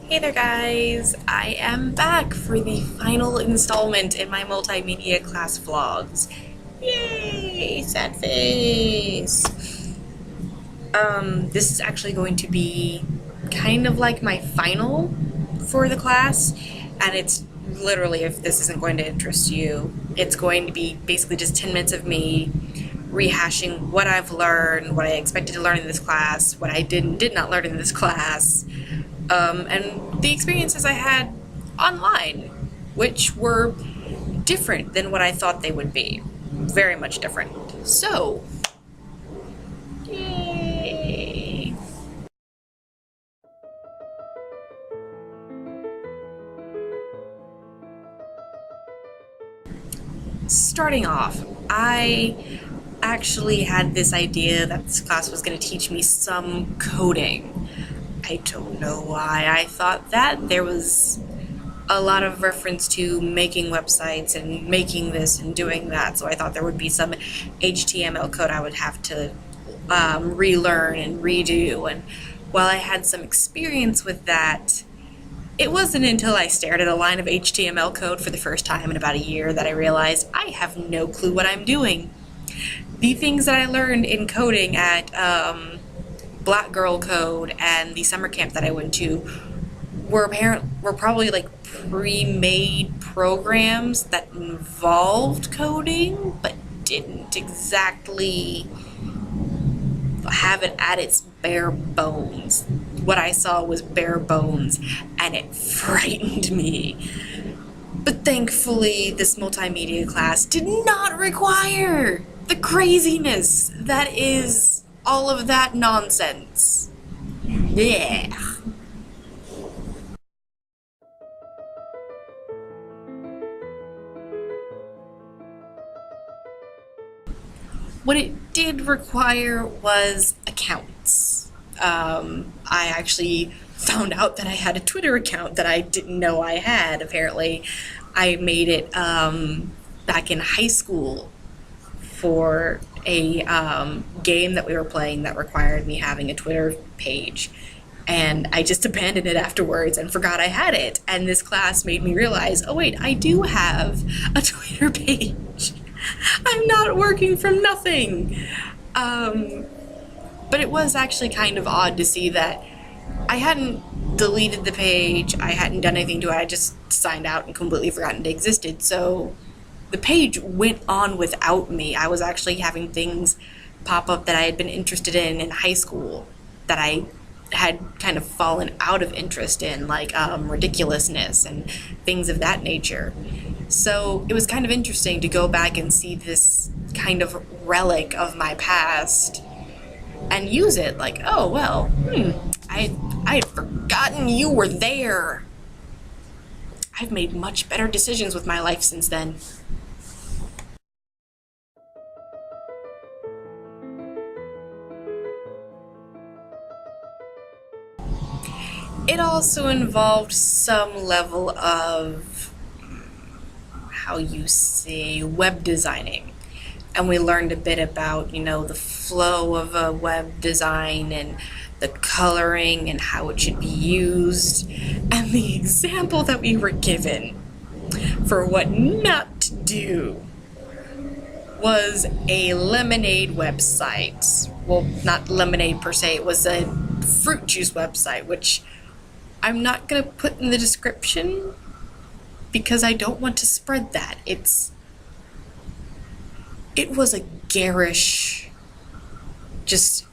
Hey there guys, I am back for the final installment in my multimedia class vlogs. Yay, sad face. This is actually going to be kind of like my final for the class, and it's literally, if this isn't going to interest you, it's going to be basically just 10 minutes of me rehashing what I've learned, what I expected to learn in this class, what I did not learn in this class, and the experiences I had online, which were different than what I thought they would be. Very much different. So, yay! Starting off, I actually had this idea that this class was going to teach me some coding. I don't know why I thought that. There was a lot of reference to making websites and making this and doing that, so I thought there would be some HTML code I would have to relearn and redo. And while I had some experience with that, it wasn't until I stared at a line of HTML code for the first time in about a year that I realized I have no clue what I'm doing. The things that I learned in coding at Black Girl Code and the summer camp that I went to were probably like pre-made programs that involved coding but didn't exactly have it at its bare bones. What I saw was bare bones, and it frightened me. But thankfully, this multimedia class did not require the craziness that is all of that nonsense. Yeah. What it did require was accounts. I actually found out that I had a Twitter account that I didn't know I had. Apparently, I made it back in high school for a game that we were playing that required me having a Twitter page. And I just abandoned it afterwards and forgot I had it. And this class made me realize, oh wait, I do have a Twitter page. I'm not working from nothing. But it was actually kind of odd to see that I hadn't deleted the page, I hadn't done anything to it, I just signed out and completely forgotten it existed. So the page went on without me. I was actually having things pop up that I had been interested in high school that I had kind of fallen out of interest in, like ridiculousness and things of that nature. So it was kind of interesting to go back and see this kind of relic of my past and use it like, oh, well, I had forgotten you were there. I've made much better decisions with my life since then. It also involved some level of, how you say, web designing. And we learned a bit about, the flow of a web design and the coloring and how it should be used. And the example that we were given for what not to do was a lemonade website. Well, not lemonade per se, it was a fruit juice website, which I'm not going to put in the description because I don't want to spread that. It was a garish, just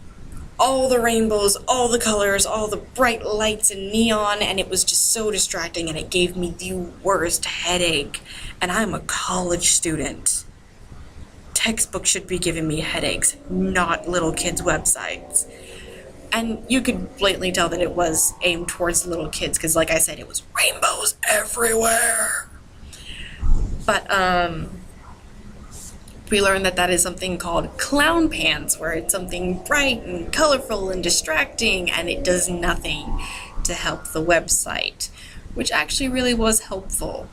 all the rainbows, all the colors, all the bright lights and neon, and it was just so distracting, and it gave me the worst headache. And I'm a college student. Textbooks should be giving me headaches, not little kids' websites. And you could blatantly tell that it was aimed towards little kids, because like I said, it was rainbows everywhere. But we learned that is something called clown pants, where it's something bright and colorful and distracting, and it does nothing to help the website, which actually really was helpful.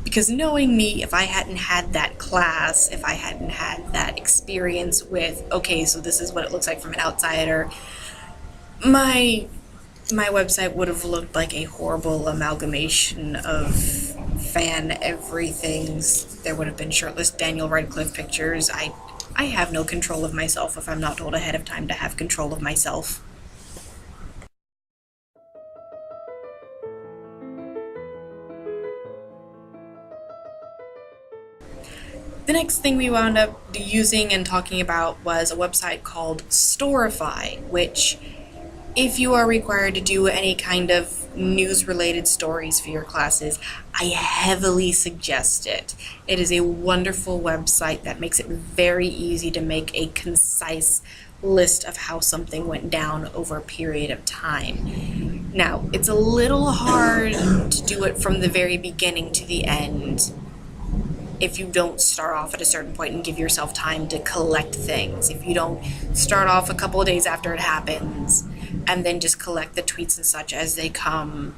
Because knowing me, if I hadn't had that class, if I hadn't had that experience with, okay, so this is what it looks like from an outsider, my my website would have looked like a horrible amalgamation of fan everythings. There would have been shirtless Daniel Radcliffe pictures. I have no control of myself if I'm not told ahead of time to have control of myself. The next thing we wound up using and talking about was a website called Storify, which, if you are required to do any kind of news-related stories for your classes, I heavily suggest it. It is a wonderful website that makes it very easy to make a concise list of how something went down over a period of time. Now, it's a little hard to do it from the very beginning to the end if you don't start off at a certain point and give yourself time to collect things. If you don't start off a couple of days after it happens and then just collect the tweets and such as they come,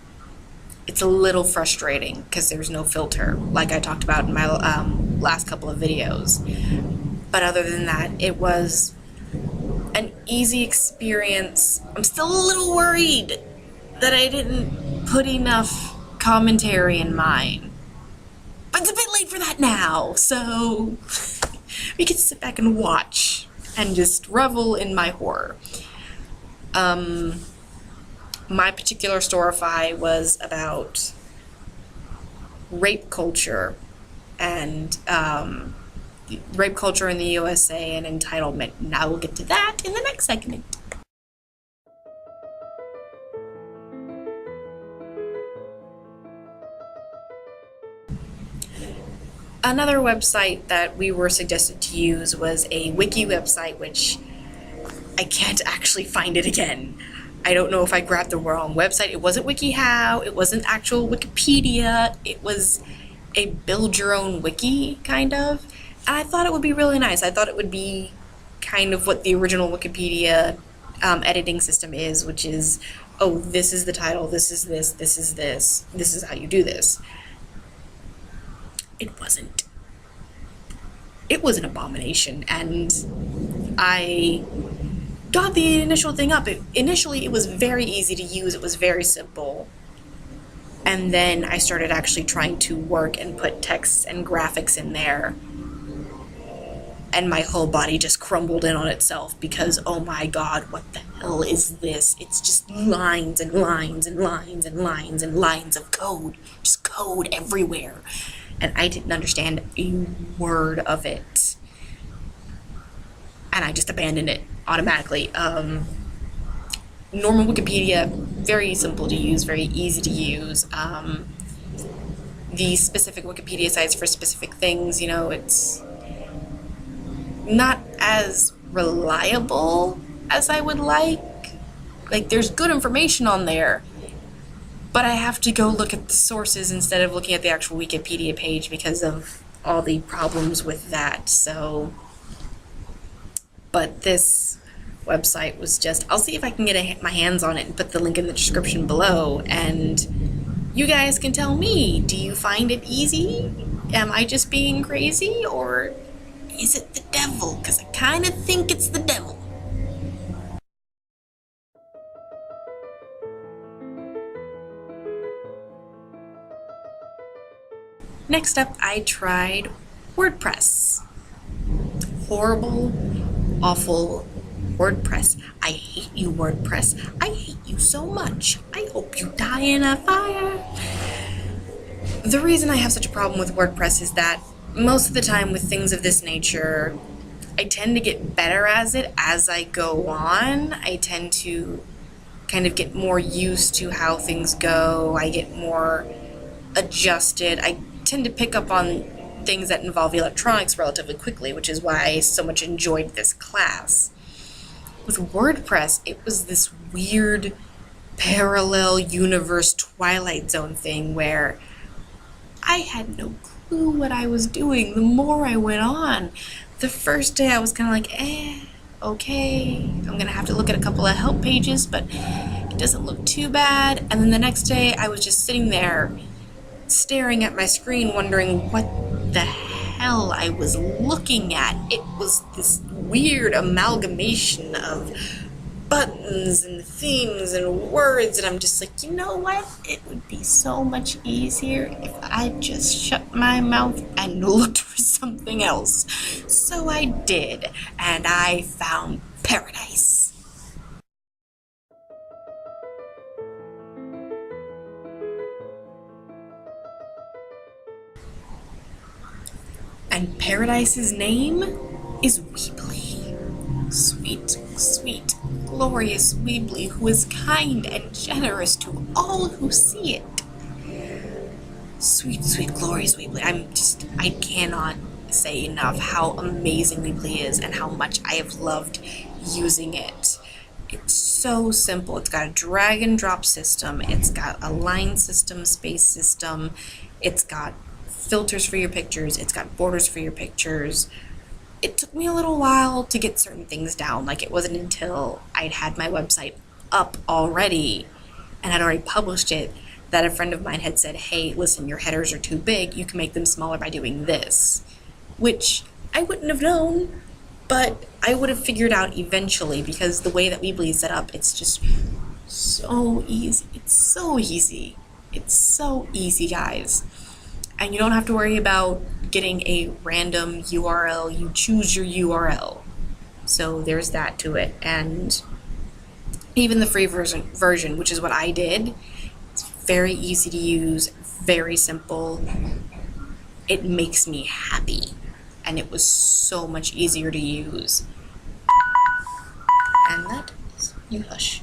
it's a little frustrating because there's no filter, like I talked about in my last couple of videos. But other than that, it was an easy experience. I'm still a little worried that I didn't put enough commentary in mine. But it's a bit late for that now, so we can sit back and watch and just revel in my horror. My particular Storify was about rape culture and rape culture in the USA and entitlement. Now we'll get to that in the next segment. Another website that we were suggested to use was a wiki website, which I can't actually find it again. I don't know if I grabbed the wrong website. It wasn't Wikihow, it wasn't actual Wikipedia, it was a build your own wiki, kind of. And I thought it would be really nice. I thought it would be kind of what the original Wikipedia editing system is, which is, oh, this is the title, this is this, this is this, this is how you do this. It wasn't. It was an abomination, and I got the initial thing up. Initially, it was very easy to use. It was very simple. And then I started actually trying to work and put texts and graphics in there. And my whole body just crumbled in on itself because, oh my god, what the hell is this? It's just lines and lines and lines and lines and lines of code. Just code everywhere. And I didn't understand a word of it. And I just abandoned it automatically. Normal Wikipedia, very simple to use, very easy to use. The specific Wikipedia sites for specific things, you know, it's not as reliable as I would like. Like, there's good information on there, but I have to go look at the sources instead of looking at the actual Wikipedia page because of all the problems with that. So, but this website was just, I'll see if I can get my hands on it and put the link in the description below, and you guys can tell me, do you find it easy? Am I just being crazy, or is it the devil? Because I kind of think it's the devil. Next up, I tried WordPress. Horrible, awful WordPress. I hate you, WordPress. I hate you so much. I hope you die in a fire. The reason I have such a problem with WordPress is that most of the time with things of this nature, I tend to get better as it as I go on. I tend to kind of get more used to how things go. I get more adjusted. I tend to pick up on things that involve electronics relatively quickly, which is why I so much enjoyed this class. With WordPress, it was this weird parallel universe Twilight Zone thing where I had no clue what I was doing the more I went on. The first day I was kind of like, okay, I'm gonna have to look at a couple of help pages, but it doesn't look too bad. And then the next day I was just sitting there staring at my screen wondering what the hell I was looking at. It was this weird amalgamation of buttons and themes and words, and I'm just like, you know what? It would be so much easier if I just shut my mouth and looked for something else. So I did, and I found paradise. And Paradise's name is Weebly. Sweet, sweet, glorious Weebly, who is kind and generous to all who see it. Sweet, sweet, glorious Weebly. I cannot say enough how amazing Weebly is and how much I have loved using it. It's so simple. It's got a drag and drop system. It's got a line system, space system. It's got filters for your pictures. It's got borders for your pictures. It took me a little while to get certain things down. Like, it wasn't until I'd had my website up already and had already published it that a friend of mine had said, hey, listen, your headers are too big. You can make them smaller by doing this. Which I wouldn't have known, but I would have figured out eventually, because the way that Weebly is set up, it's just so easy. It's so easy. It's so easy, guys. And you don't have to worry about getting a random URL. You choose your URL. So there's that to it. And even the free version, which is what I did, it's very easy to use, very simple. It makes me happy. And it was so much easier to use. And that is, you hush.